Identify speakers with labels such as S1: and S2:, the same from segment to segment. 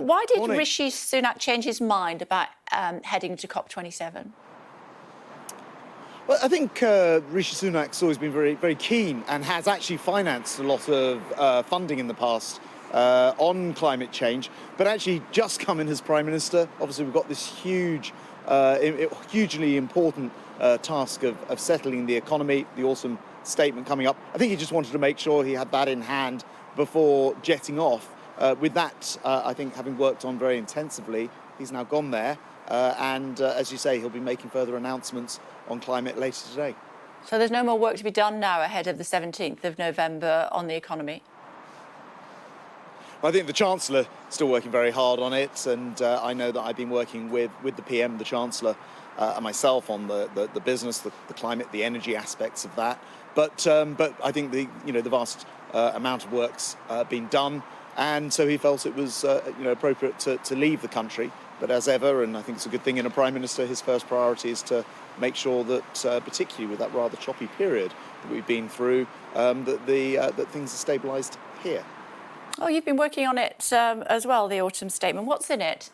S1: Why did
S2: Morning.
S1: Rishi Sunak change his mind about heading to COP27?
S2: Well, I think Rishi Sunak's always been very, very keen and has actually financed a lot of funding in the past on climate change, but actually just come in as Prime Minister. Obviously, we've got this hugely important task of settling the economy, the autumn statement coming up. I think he just wanted to make sure he had that in hand before jetting off. With that, I think having worked on very intensively, he's now gone there. And as you say, he'll be making further announcements on climate later today.
S1: So there's no more work to be done now ahead of the 17th of November on the economy?
S2: I think the Chancellor is still working very hard on it, and I know that I've been working with the PM, the Chancellor, and myself on the business, the climate, the energy aspects of that. But I think the vast amount of work's been done, and so he felt it was appropriate to leave the country. But as ever, and I think it's a good thing in a Prime Minister, his first priority is to make sure that, particularly with that rather choppy period that we've been through, that things are stabilised here.
S1: Oh, you've been working on it as well, the autumn statement. What's in it?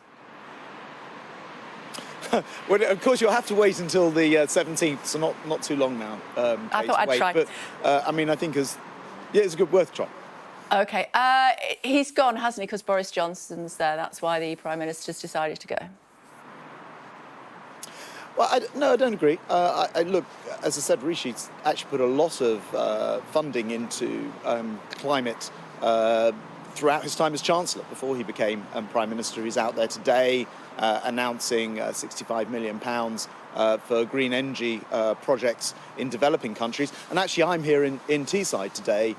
S2: Well, of course, you'll have to wait until the 17th, so not too long now.
S1: I thought I'd try.
S2: But I think it's a good worth a try.
S1: OK. He's gone, hasn't he, because Boris Johnson's there. That's why the Prime Minister's decided to go.
S2: Well, no, I don't agree. Look, as I said, Rishi's actually put a lot of funding into climate throughout his time as Chancellor. Before he became Prime Minister, he's out there today announcing £65 million for green energy projects in developing countries. And actually, I'm here in Teesside today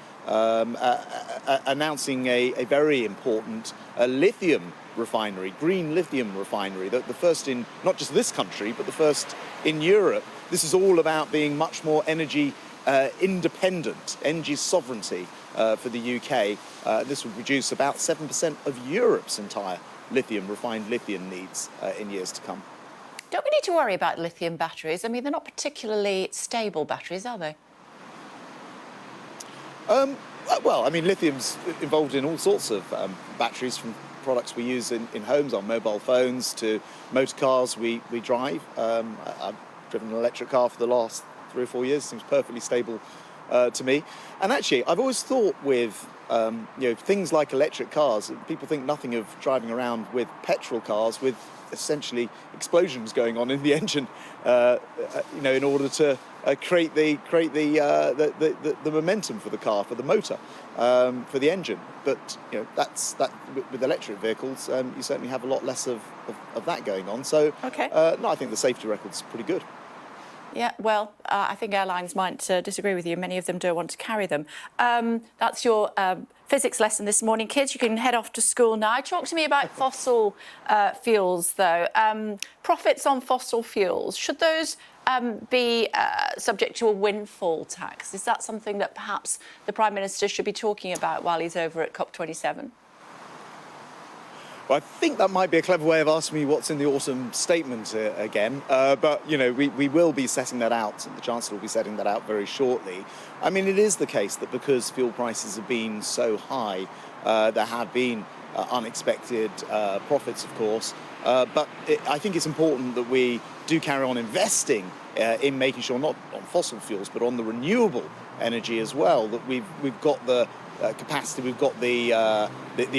S2: announcing a very important lithium refinery, green lithium refinery, the first in not just this country, but the first in Europe. This is all about being much more energy independent, energy sovereignty for the UK. This will produce about 7% of Europe's entire refined lithium needs in years to come.
S1: Don't we need to worry about lithium batteries? I mean, they're not particularly stable batteries, are they?
S2: Well, I mean, lithium's involved in all sorts of batteries, from products we use in homes, on mobile phones, to motor cars we drive. I've driven an electric car for the last 3 or 4 years. Seems perfectly stable to me. And actually, I've always thought with things like electric cars, people think nothing of driving around with petrol cars with essentially explosions going on in the engine, in order to create the momentum for the car, for the motor, for the engine. But that's with electric vehicles, you certainly have a lot less of that going on. So
S1: okay.
S2: No, I think the safety record's pretty good.
S1: Yeah, well, I think airlines might disagree with you. Many of them don't want to carry them. That's your physics lesson this morning, kids. You can head off to school now. Talk to me about fossil fuels, though. Profits on fossil fuels, should those be subject to a windfall tax? Is that something that perhaps the Prime Minister should be talking about while he's over at COP27?
S2: Well, I think that might be a clever way of asking me what's in the autumn statement again. But, we will be setting that out. The Chancellor will be setting that out very shortly. I mean, it is the case that because fuel prices have been so high, there have been unexpected profits, of course. But I think it's important that we do carry on investing in making sure, not on fossil fuels, but on the renewable energy as well, that we've got the capacity, we've got the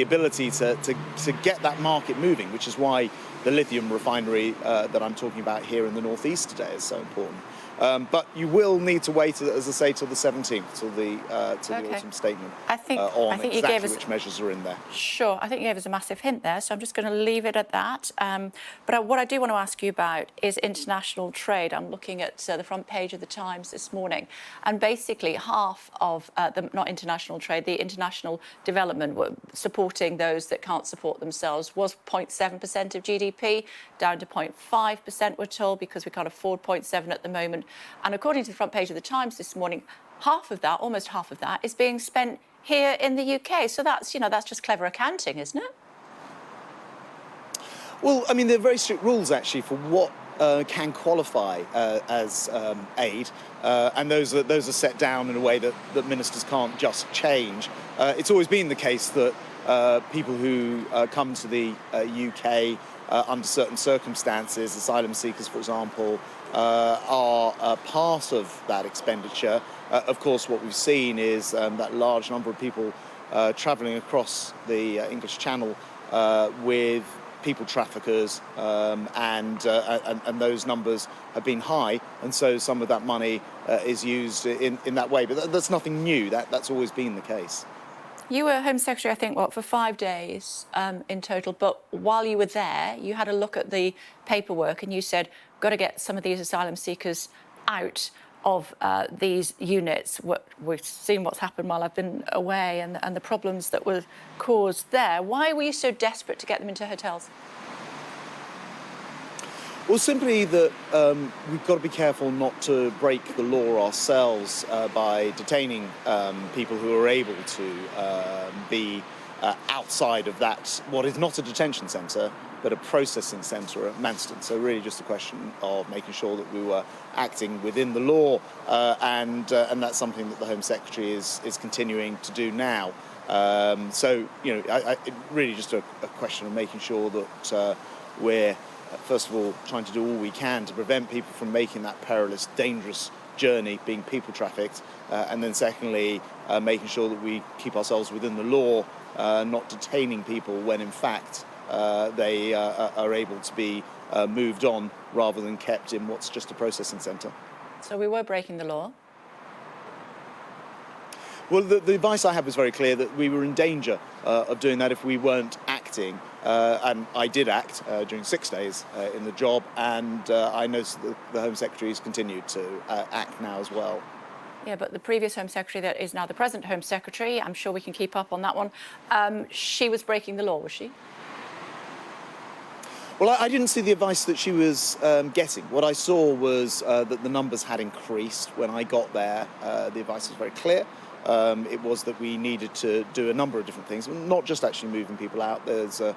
S2: ability to get that market moving, which is why the lithium refinery that I'm talking about here in the northeast today is so important. But you will need to wait, as I say, till the 17th, till the autumn statement
S1: I think
S2: exactly
S1: you gave us,
S2: which measures are in there.
S1: Sure, I think you gave us a massive hint there, so I'm just going to leave it at that. But what I do want to ask you about is international trade. I'm looking at the front page of the Times this morning, and basically half of not international trade, the international development, supporting those that can't support themselves, was 0.7% of GDP, down to 0.5%, we're told, because we can't afford 0.7 at the moment. And according to the front page of the Times this morning, half of that, almost half of that, is being spent here in the UK. So that's just clever accounting, isn't it?
S2: Well, I mean, there are very strict rules actually for what can qualify as aid, and those are set down in a way that ministers can't just change. It's always been the case that people who come to the UK under certain circumstances, asylum seekers, for example, are part of that expenditure. Of course, what we've seen is that large number of people travelling across the English Channel with people traffickers, and those numbers have been high, and so some of that money is used in that way. But that's nothing new. That's always been the case.
S1: You were Home Secretary, I think, for 5 days in total. But while you were there, you had a look at the paperwork and you said, got to get some of these asylum seekers out of these units. We've seen what's happened while I've been away and the problems that were caused there. Why were you so desperate to get them into hotels?
S2: Well, simply that we've got to be careful not to break the law ourselves by detaining people who are able to be outside of that, what is not a detention centre, but a processing centre at Manston. So really just a question of making sure that we were acting within the law, and that's something that the Home Secretary is continuing to do now. So, you know, it really just a question of making sure that we're first of all trying to do all we can to prevent people from making that perilous, dangerous journey, being people trafficked, and then secondly making sure that we keep ourselves within the law, not detaining people when in fact they are able to be moved on rather than kept in what's just a processing centre.
S1: So we were breaking the law.
S2: Well, the advice I had was very clear that we were in danger of doing that if we weren't acting. And I did act during 6 days in the job, and I noticed that the Home Secretary has continued to act now as well.
S1: Yeah, but the previous Home Secretary that is now the present Home Secretary, I'm sure we can keep up on that one. She was breaking the law, was she?
S2: Well, I didn't see the advice that she was getting. What I saw was that the numbers had increased. When I got there, the advice was very clear. It was that we needed to do a number of different things, not just actually moving people out. There's a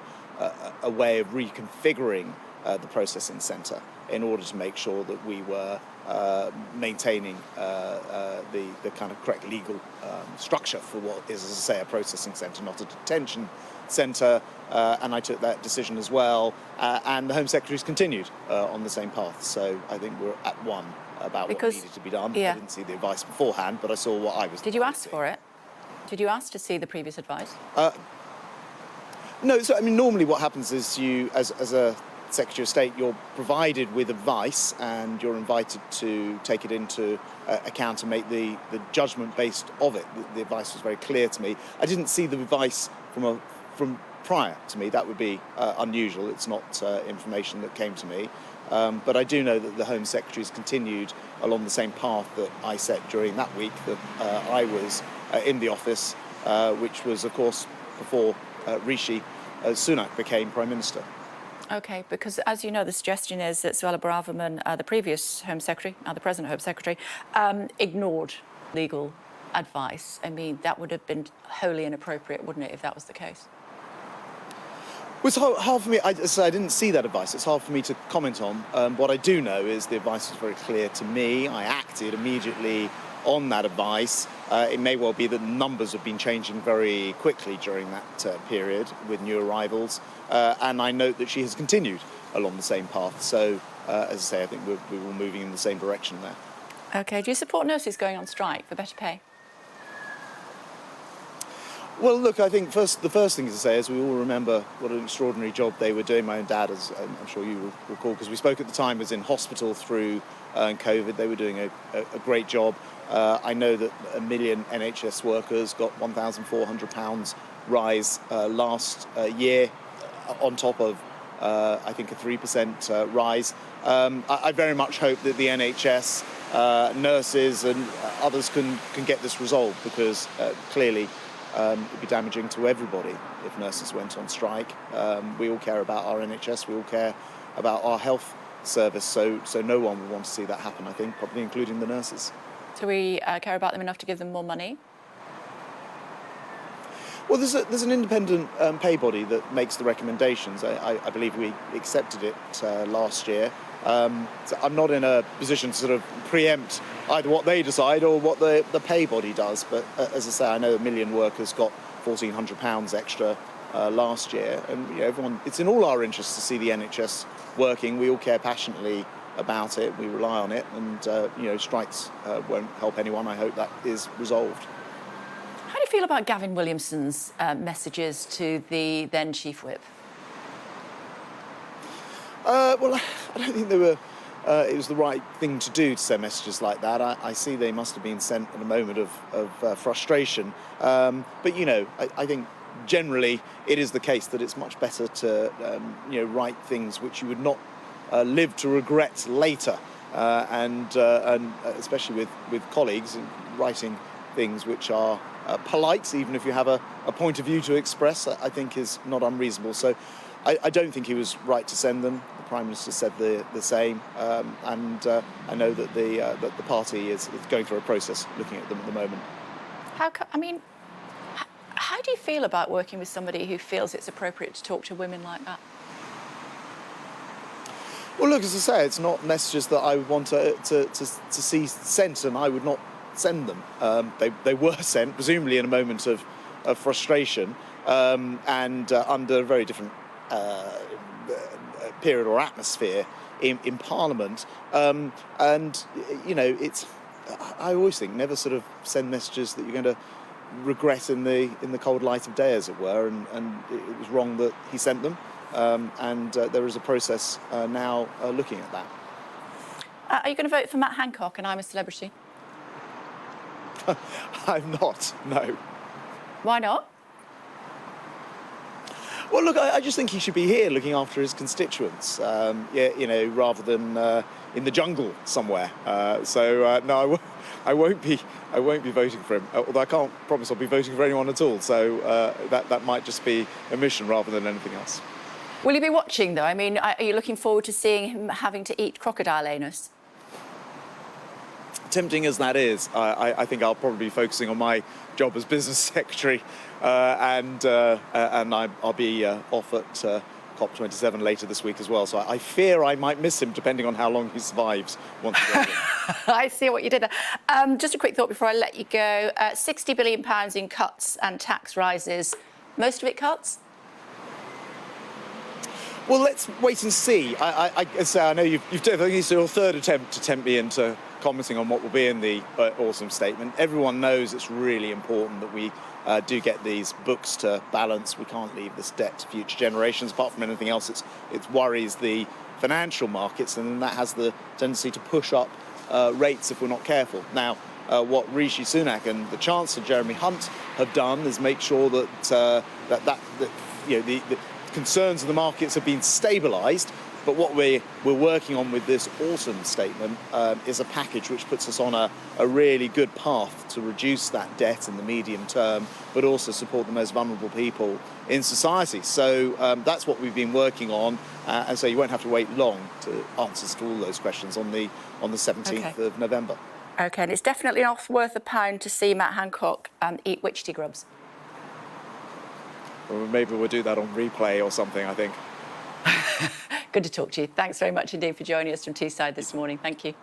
S2: way of reconfiguring the processing centre in order to make sure that we were maintaining the kind of correct legal structure for what is, as I say, a processing centre, not a detention centre. And I took that decision as well. And the Home Secretary's continued on the same path. So I think we're at one about what needed to be done.
S1: Yeah.
S2: I didn't see the advice beforehand, but I saw what I was.
S1: Did you ask for it? Did you ask to see the previous advice?
S2: No. So I mean, normally what happens is you, as a Secretary of State, you're provided with advice and you're invited to take it into account and make the judgment based of it. The advice was very clear to me. I didn't see the advice from prior to me. That would be unusual. It's not information that came to me. But I do know that the Home Secretary has continued along the same path that I set during that week that I was in the office, which was, of course, before Rishi Sunak became Prime Minister.
S1: OK, because as you know, the suggestion is that Suella Braverman, the previous Home Secretary, now the present Home Secretary, ignored legal advice. I mean, that would have been wholly inappropriate, wouldn't it, if that was the case?
S2: Well, it's hard for me. I didn't see that advice. It's hard for me to comment on. What I do know is the advice was very clear to me. I acted immediately on that advice. It may well be that the numbers have been changing very quickly during that period with new arrivals. And I note that she has continued along the same path. So, as I say, I think we're all moving in the same direction there.
S1: OK. Do you support nurses going on strike for better pay?
S2: Well, look, I think the first thing to say is we all remember what an extraordinary job they were doing. My own dad, as I'm sure you will recall, because we spoke at the time, was in hospital through COVID. They were doing a great job. I know that 1 million NHS workers got £1,400 rise last year, on top of, I think, a 3% rise. I very much hope that the NHS, nurses and others can get this resolved, because clearly it'd be damaging to everybody if nurses went on strike. We all care about our NHS, we all care about our health service, so no one would want to see that happen, I think, probably including the nurses.
S1: Do we care about them enough to give them more money?
S2: Well, there's an independent pay body that makes the recommendations. I believe we accepted it last year. So I'm not in a position to sort of preempt either what they decide or what the pay body does. But as I say, I know 1 million workers got £1,400 extra last year. And everyone, it's in all our interests to see the NHS working. We all care passionately about it. We rely on it, and strikes won't help anyone. I hope that is resolved.
S1: How do you feel about Gavin Williamson's messages to the then Chief Whip?
S2: Well, I don't think it was the right thing to do to send messages like that. I see they must have been sent in a moment of frustration. But I think generally it is the case that it's much better to write things which you would not live to regret later, and especially with colleagues, writing things which are polite, even if you have a point of view to express, I think is not unreasonable. So I don't think he was right to send them. The Prime Minister said the same, and I know that the party is going through a process looking at them at the moment.
S1: How do you feel about working with somebody who feels it's appropriate to talk to women like that?
S2: Well, look, as I say, it's not messages that I would want to see sent, and I would not send them. They were sent, presumably in a moment of frustration, and under a very different period or atmosphere in Parliament. It's. I always think never sort of send messages that you're going to regret in the cold light of day, as it were. And it was wrong that he sent them. There is a process now looking at that.
S1: Are you going to vote for Matt Hancock and I'm a Celebrity?
S2: I'm not, no.
S1: Why not?
S2: Well, look, I just think he should be here looking after his constituents, rather than in the jungle somewhere. No, I won't be voting for him. Although I can't promise I'll be voting for anyone at all. So that might just be a mission rather than anything else.
S1: Will you be watching, though? I mean, are you looking forward to seeing him having to eat crocodile anus?
S2: Tempting as that is, I think I'll probably be focusing on my job as business secretary, and I'll be off at COP27 later this week as well. So I fear I might miss him, depending on how long he survives once he goes in.
S1: I see what you did there. Just a quick thought before I let you go. £60 billion in cuts and tax rises. Most of it cuts?
S2: Well, let's wait and see. I know you've definitely used your third attempt to tempt me into commenting on what will be in the autumn statement. Everyone knows it's really important that we do get these books to balance. We can't leave this debt to future generations. Apart from anything else, it worries the financial markets, and that has the tendency to push up rates if we're not careful. Now, what Rishi Sunak and the Chancellor Jeremy Hunt have done is make sure that the concerns of the markets have been stabilised. But what we're working on with this autumn statement is a package which puts us on a really good path to reduce that debt in the medium term, but also support the most vulnerable people in society. So that's what we've been working on, and so you won't have to wait long to answers to all those questions on the 17th of November.
S1: OK, and it's definitely not worth £1 to see Matt Hancock eat witchetty grubs.
S2: Well, maybe we'll do that on replay or something, I think.
S1: Good to talk to you. Thanks very much indeed for joining us from Teesside this morning. Thank you.